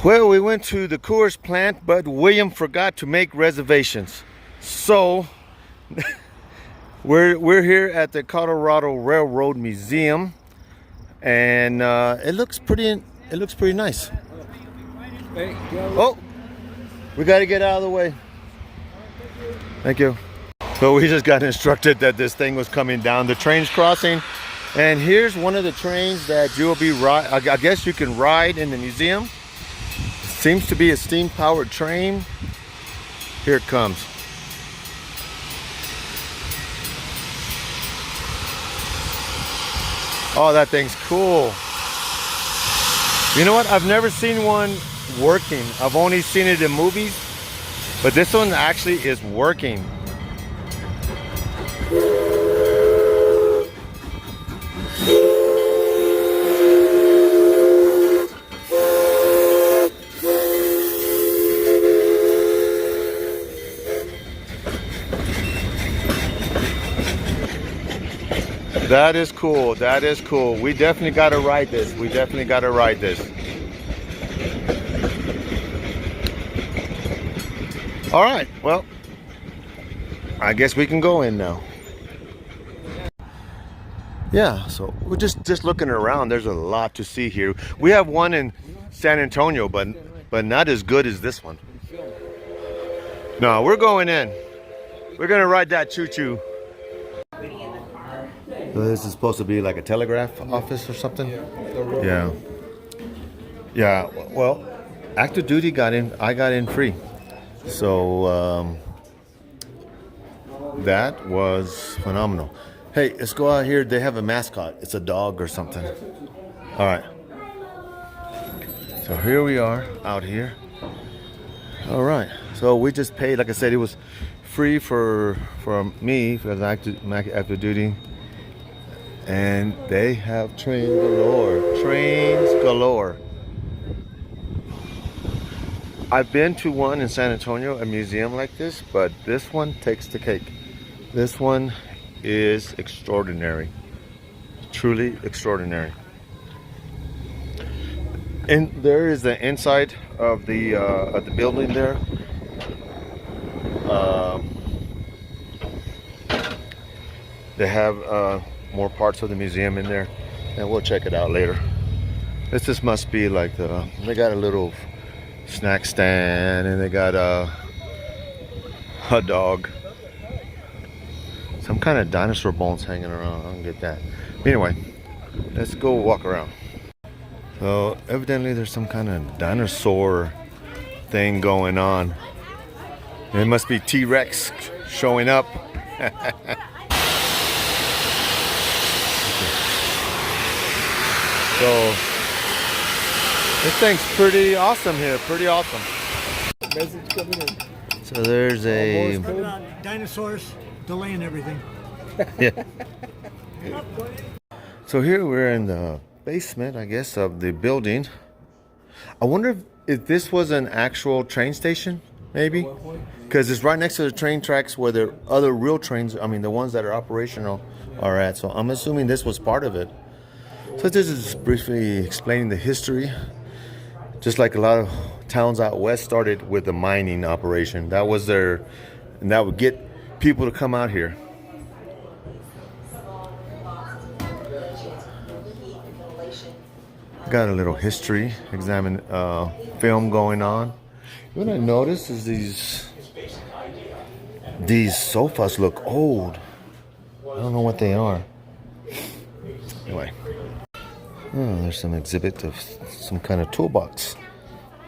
Well, we went to the Coors plant, but William forgot to make reservations. So we're here at the Colorado Railroad Museum, and it looks pretty nice. Oh, we got to get out of the way. Thank you. So we just got instructed that this thing was coming down. The train's crossing, and here's one of the trains that you'll be I guess you can ride in the museum. Seems to be a steam-powered train. Here it comes. Oh, that thing's cool. You know what? I've never seen one working. I've only seen it in movies, but this one actually is working. That is cool. That is cool. We definitely got to ride this. We definitely got to ride this. All right. Well, I guess we can go in now. Yeah. So we're just looking around. There's a lot to see here. We have one in San Antonio, but not as good as this one. No, we're going in. We're gonna ride that choo-choo. So this is supposed to be like a telegraph office or something? Yeah. Yeah, well, active duty got in, I got in free. So that was phenomenal. Hey, let's go out here. They have a mascot. It's a dog or something. All right. So here we are out here. All right. So we just paid, like I said, it was free for me for the active duty. And they have train galore. Trains galore. I've been to one in San Antonio, a museum like this, but this one takes the cake. This one is extraordinary. Truly extraordinary. And there is the inside of the building there. They have more parts of the museum in there, and we'll check it out later. This must be like they got a little snack stand, and they got a dog, some kind of dinosaur bones hanging around. I don't get that. Anyway, let's go walk around. So evidently there's some kind of dinosaur thing going on. It must be T-Rex showing up. So this thing's pretty awesome here, pretty awesome. Message coming in. So there's a dinosaurs delaying everything. Yeah. So here we're in the basement, I guess, of the building. I wonder if this was an actual train station, maybe, because it's right next to the train tracks where the other real trains, I mean the ones that are operational, are at. So I'm assuming this was part of it. So this is briefly explaining the history. Just like a lot of towns out west started with the mining operation. That was and that would get people to come out here. Got a little history film going on. What I noticed is these sofas look old. I don't know what they are. Anyway. Oh, there's some exhibit of some kind of toolbox.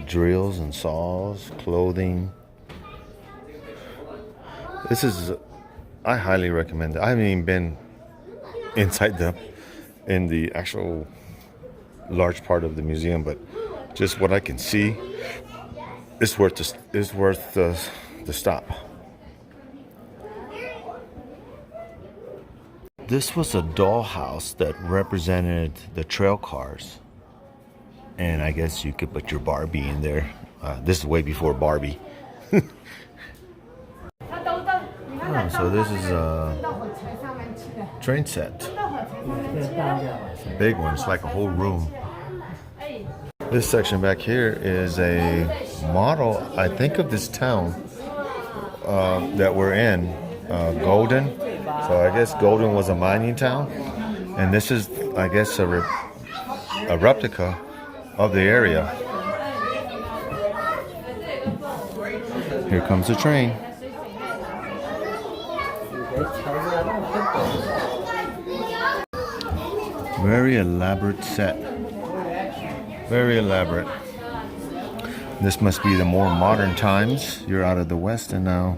Drills and saws, clothing. I highly recommend it. I haven't even been inside in the actual large part of the museum, but just what I can see, it's worth the stop. This was a dollhouse that represented the trail cars. And I guess you could put your Barbie in there. This is way before Barbie. So this is a train set. It's a big one. It's like a whole room. This section back here is a model, I think, of this town that we're in, Golden. So I guess Golden was a mining town, and this is, I guess, a replica of the area. Here comes the train. Very elaborate set. Very elaborate. This must be the more modern times. You're out of the West and now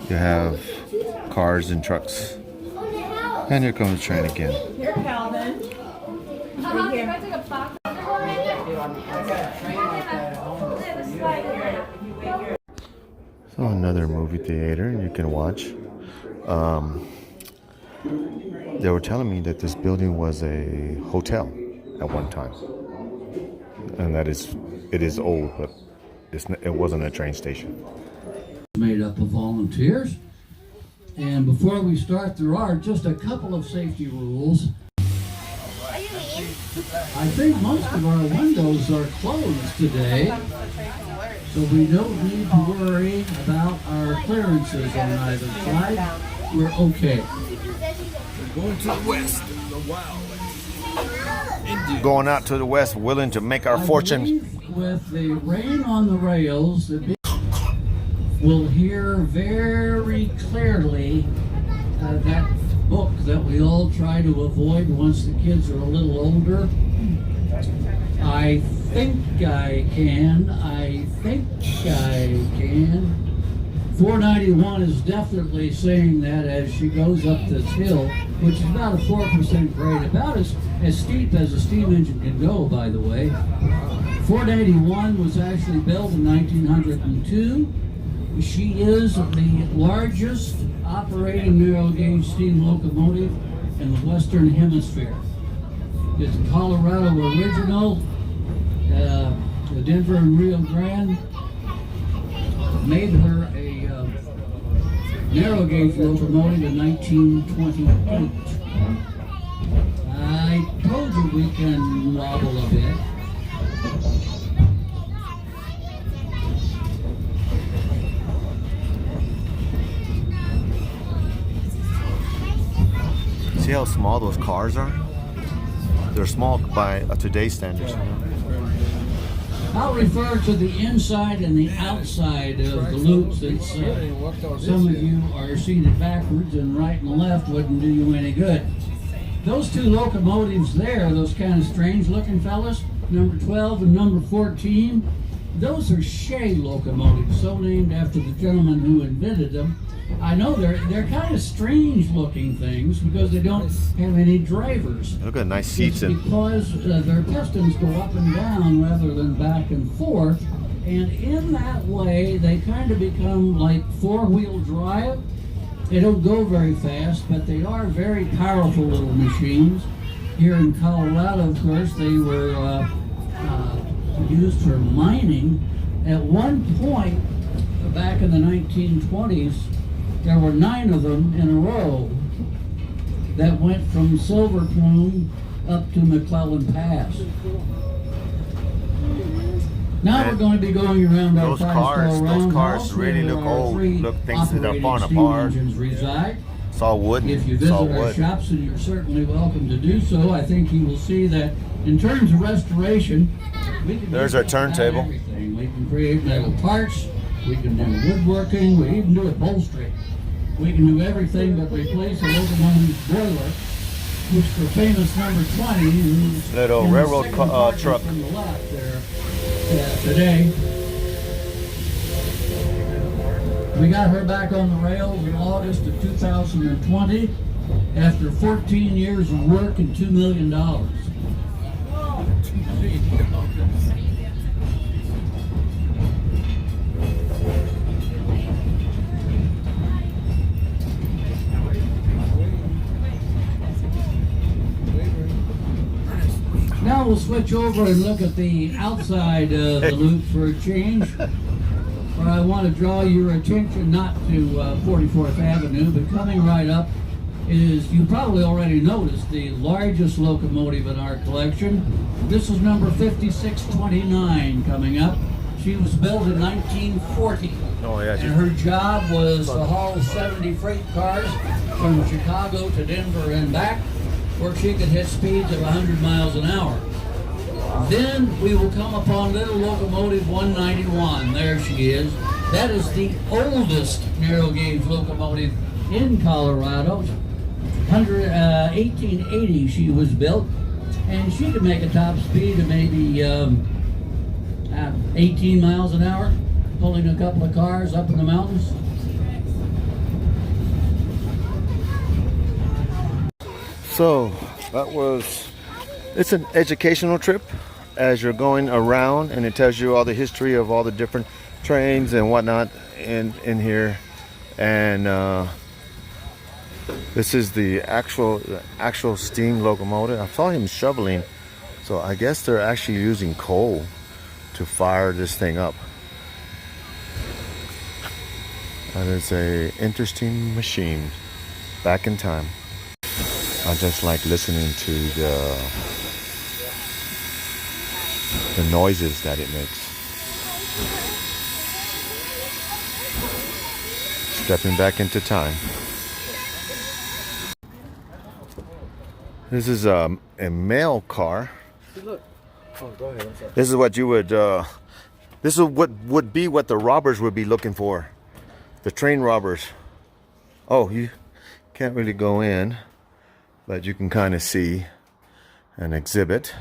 you have cars and trucks. And here comes the train again. Here, Calvin. Right here. So another movie theater you can watch. They were telling me that this building was a hotel at one time. And that it is old, but it wasn't a train station. Made up of volunteers. And before we start, there are just a couple of safety rules. I think most of our windows are closed today, so we don't need to worry about our clearances on either side. We're okay. Going to the west, the wild west. Going out to the West, willing to make our fortune. With the rain on the rails, we'll hear very clearly that book that we all try to avoid once the kids are a little older. I think I can. 491 is definitely saying that as she goes up this hill, which is about a 4% grade, about as steep as a steam engine can go, by the way. 481 was actually built in 1902. She is the largest operating narrow gauge steam locomotive in the Western Hemisphere. It's a Colorado original. The Denver and Rio Grande made her a narrow gauge locomotive in 1928. I told you we can wobble a bit. See how small those cars are? They're small by today's standards. I'll refer to the inside and the outside of the loop, since some of you are seated backwards and right and left wouldn't do you any good. Those two locomotives there, those kind of strange looking fellas, number 12 and number 14, those are Shea locomotives, so named after the gentleman who invented them. I know they're kind of strange looking things because they don't have any drivers. Look at nice seats It's and because their pistons go up and down rather than back and forth, and in that way they kind of become like four-wheel drive. They don't go very fast, but they are very powerful little machines. Here in Colorado, of course, they were used for mining. At one point, back in the 1920s, there were 9 of them in a row that went from Silver Plume up to McClellan Pass. Now we're going to be going around our those cars really look old. Look, things that are falling apart. Reside. It's all wood. If you visit our shops, and you're certainly welcome to do so, I think you will see that in terms of restoration, we can There's our turntable. Everything. We can create metal parts, we can do woodworking, we even do upholstery. We can do everything but replace a locomotive's boiler, which for famous number 20, who's little railroad truck on the left there today. We got her back on the rails in August of 2020 after 14 years of work and $2 million. Now we'll switch over and look at the outside of the loop for a change. But I want to draw your attention not to 44th Avenue, but coming right up is, you probably already noticed, the largest locomotive in our collection. This is number 5629 coming up. She was built in 1940. Oh yeah. And her job was to haul 70 freight cars from Chicago to Denver and back, where she could hit speeds of 100 miles an hour. Then we will come upon little locomotive 191. There she is. That is the oldest narrow gauge locomotive in Colorado. 1880 she was built, and she could make a top speed of maybe 18 miles an hour, pulling a couple of cars up in the mountains. So it's an educational trip as you're going around, and it tells you all the history of all the different trains and whatnot in here. And this is the actual steam locomotive. I saw him shoveling, so I guess they're actually using coal to fire this thing up. That is a interesting machine. Back in time. I just like listening to the noises that it makes. Stepping back into time. This is a mail car. Look. Oh, go ahead. I'm sorry. This is what you would. This is what would be what the robbers would be looking for. The train robbers. Oh, you can't really go in, but you can kind of see an exhibit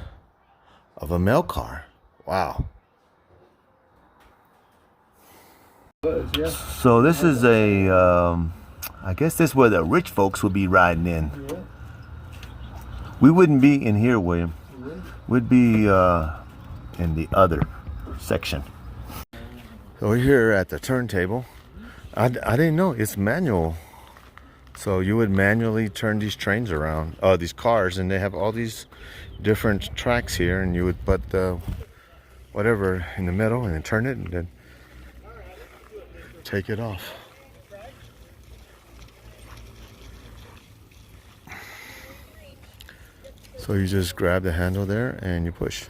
of a mail car. Wow. So this is a. I guess this is where the rich folks would be riding in. We wouldn't be in here, William. We'd be in the other section. So we're here at the turntable. I didn't know it's manual. So you would manually turn these trains around, these cars, and they have all these different tracks here, and you would put the whatever in the middle and then turn it and then take it off. So you just grab the handle there and you push.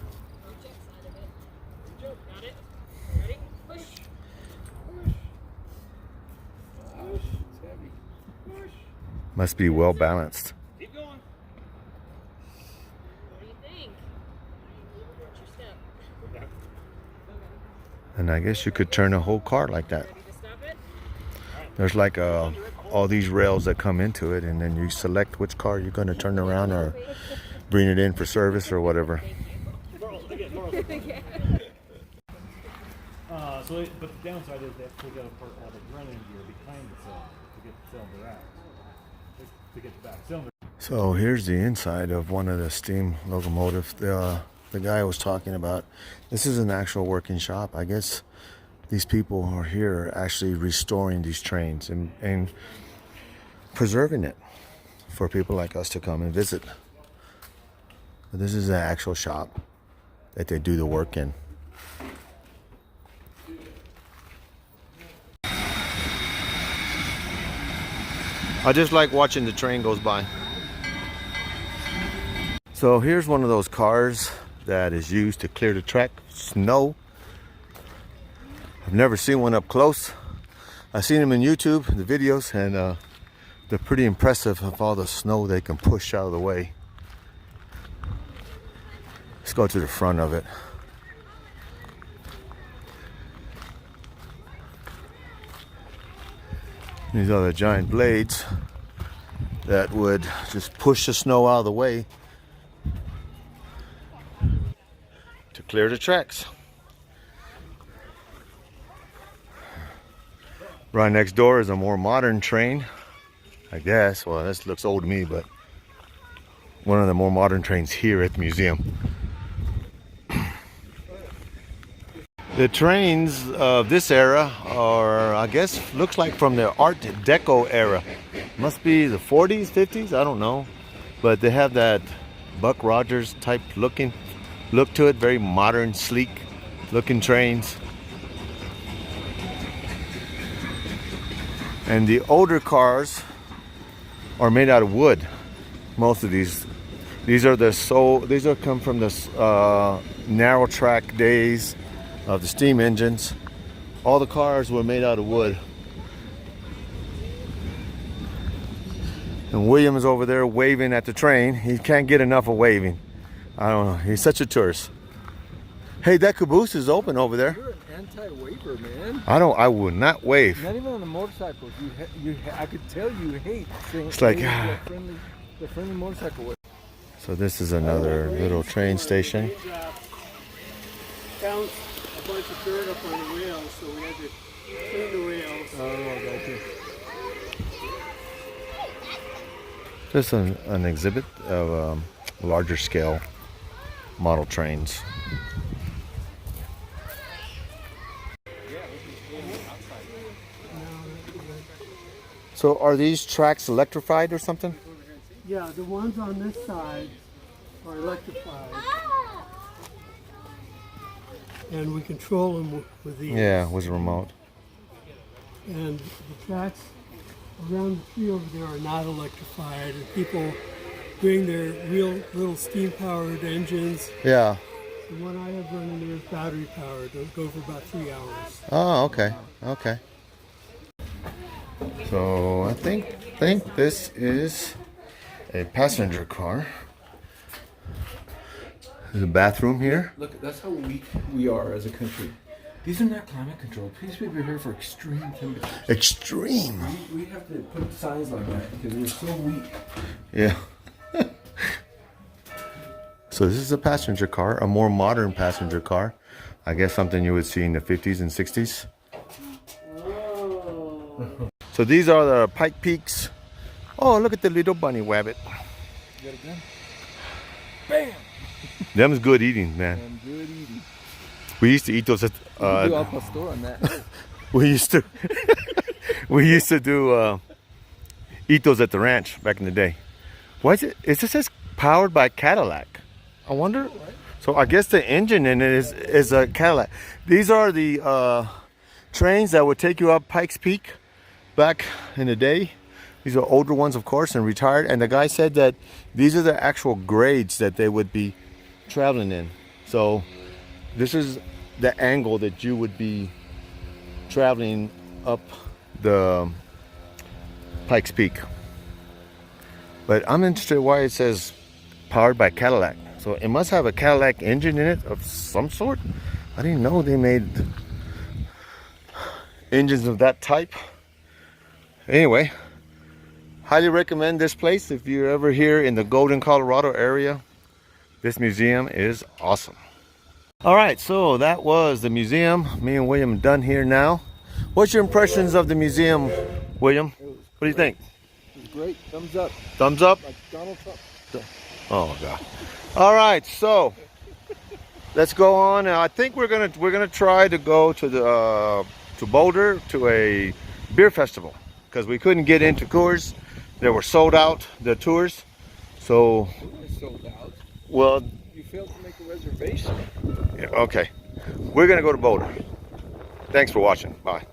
Must be well balanced. Keep going. What do you think? What's your step? And I guess you could turn a whole car like that. Ready to stop it? There's like all these rails that come into it, and then you select which car you're going to turn around or bring it in for service or whatever. But the downside is they have to take out a part of the running gear behind the cylinder to get the cylinder out. To get the back cylinder. So here's the inside of one of the steam locomotives. The guy was talking about. This is an actual working shop. I guess these people are here actually restoring these trains and preserving it for people like us to come and visit. But this is an actual shop that they do the work in. I just like watching the train goes by. So here's one of those cars that is used to clear the track, snow. I've never seen one up close. I've seen them in YouTube, the videos, and they're pretty impressive of all the snow they can push out of the way. Let's go to the front of it. These are the giant blades that would just push the snow out of the way to clear the tracks. Right next door is a more modern train, I guess. Well, this looks old to me, but one of the more modern trains here at the museum. The trains of this era are, I guess, looks like from the Art Deco era. Must be the 40s, 50s, I don't know. But they have that Buck Rogers type look to it, very modern, sleek looking trains. And the older cars are made out of wood. Most of these are come from the narrow track days of the steam engines. All the cars were made out of wood. And William is over there waving at the train. He can't get enough of waving. I don't know. He's such a tourist. Hey, that caboose is open over there. You're an anti-waver, man. I would not wave. Not even on the motorcycles. I could tell you hate saying It's like, the friendly motorcycle way. So this is another little train station. Bounced a bunch of dirt up on the rails, so we had to clean the rails. Oh, gotcha. Just an exhibit of larger scale model trains. So are these tracks electrified or something? Yeah, the ones on this side are electrified. And we control them with these. Yeah, with a remote. And the tracks around the tree over there are not electrified. And people bring their real little steam-powered engines. Yeah. The one I have running there is battery-powered. They'll go for about 3 hours. Oh, okay. Okay. So I think this is a passenger car. There's a bathroom here. Look, that's how weak we are as a country. These are not climate controlled. Please be prepared for extreme temperatures. Extreme. We have to put signs like that because we're so weak. Yeah. So this is a passenger car, a more modern passenger car. I guess something you would see in the 50s and 60s. So these are the Pike Peaks. Oh, look at the little bunny rabbit. You got a gun? Bam! Them's good eating, man. And good eating. We used to eat those at Do al pastor on that. we used to do eat those at the ranch back in the day. Why is it? It just says powered by Cadillac. I wonder. So I guess the engine in it is a Cadillac. These are the trains that would take you up Pikes Peak back in the day. These are older ones, of course, and retired. And the guy said that these are the actual grades that they would be traveling in. So this is the angle that you would be traveling up the Pikes Peak. But I'm interested why it says powered by Cadillac. So it must have a Cadillac engine in it of some sort. I didn't know they made engines of that type. Anyway, highly recommend this place if you're ever here in the Golden, Colorado area. This museum is awesome. All right, so that was the museum. Me and William done here now. What's your impressions of the museum, William? What do you think? It was great. Thumbs up. Thumbs up? Like Donald Trump. Oh God. All right, so let's go on. I think we're gonna try to go to Boulder to a beer festival because we couldn't get into Coors. They were sold out, the tours. So It's sold out. well, You failed to make a reservation. yeah, okay. We're gonna go to Boulder. Thanks for watching. Bye.